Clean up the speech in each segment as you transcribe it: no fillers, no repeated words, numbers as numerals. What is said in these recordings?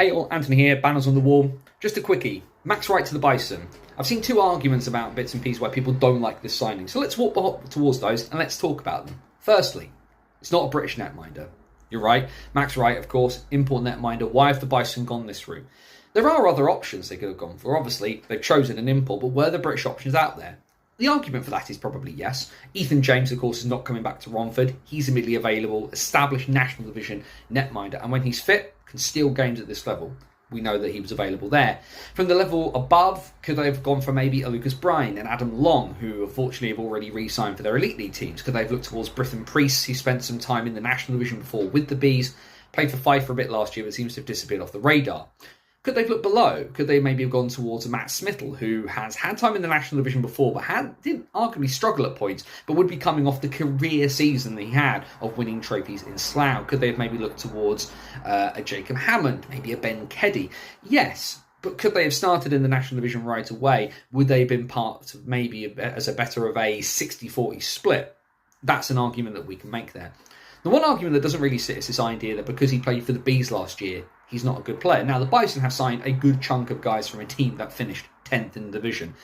Hey all, Anthony here, banners on the wall. Just a quickie, Max Wright to the Bison. I've seen two arguments about bits and pieces why people don't like this signing, so let's walk towards those and let's talk about them. Firstly, it's not a British netminder. You're right, Max Wright, of course, import netminder. Why have the Bison gone this route? There are other options they could have gone for. Obviously, they've chosen an import, but were the British options out there? The argument for that is probably yes. Ethan James, of course, is not coming back to Romford. He's immediately available, established national division netminder, and when he's fit, can steal games at this level. We know that he was available there. From the level above, could they have gone for maybe a Lucas Bryan and Adam Long, who unfortunately have already re-signed for their Elite League teams? Could they have looked towards Britton Priest, who spent some time in the national division before with the Bees, played for Fife for a bit last year, but seems to have disappeared off the radar? Could they have looked below? Could they maybe have gone towards a Matt Smithell, who has had time in the national division before, but didn't arguably struggle at points, but would be coming off the career season that he had of winning trophies in Slough? Could they have maybe looked towards a Jacob Hammond, maybe a Ben Keddy? Yes, but could they have started in the national division right away? Would they have been part of maybe as a better of a 60-40 split? That's an argument that we can make there. The one argument that doesn't really sit is this idea that because he played for the Bees last year, he's not a good player. Now, the Bison have signed a good chunk of guys from a team that finished 10th in the division.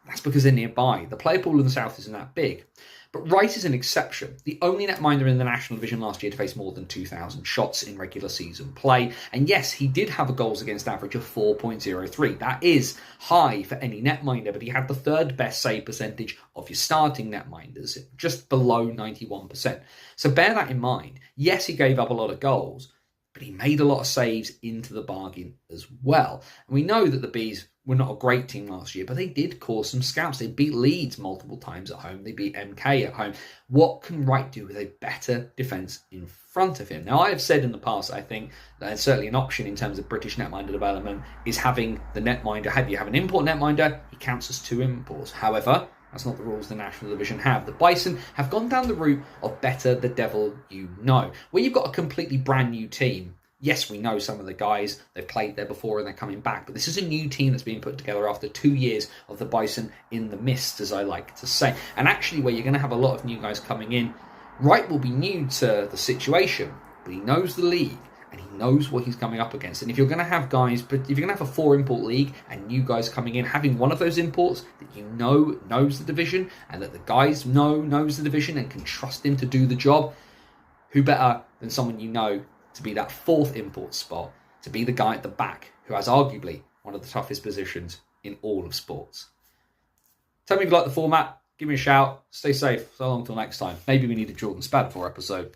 That's because they're nearby. The player pool in the south isn't that big. But Wright is an exception. The only netminder in the national division last year to face more than 2,000 shots in regular season play. And yes, he did have a goals against average of 4.03. That is high for any netminder, but he had the third best save percentage of your starting netminders, just below 91%. So bear that in mind. Yes, he gave up a lot of goals, but he made a lot of saves into the bargain as well. And we know that the Bees were not a great team last year, but they did cause some scalps. They beat Leeds multiple times at home. They beat MK at home. What can Wright do with a better defence in front of him? Now, I have said in the past, I think that certainly an option in terms of British netminder development is having the netminder. Have you have an import netminder, he counts as two imports. However, that's not the rules the National Division have. The Bison have gone down the route of better the devil you know, where you've got a completely brand new team. Yes, we know some of the guys, they've played there before and they're coming back, but this is a new team that's being put together after 2 years of the Bison in the mist, as I like to say. And actually, where you're going to have a lot of new guys coming in, Wright will be new to the situation, but he knows the league and he knows what he's coming up against. And if you're going to have guys, but if you're going to have a 4-import league and new guys coming in, having one of those imports that you know knows the division and that the guys knows the division and can trust him to do the job, who better than someone you know to be that 4th import spot, to be the guy at the back who has arguably one of the toughest positions in all of sports. Tell me if you like the format, give me a shout, stay safe, so long till next time. Maybe we need a Jordan Spadafore episode.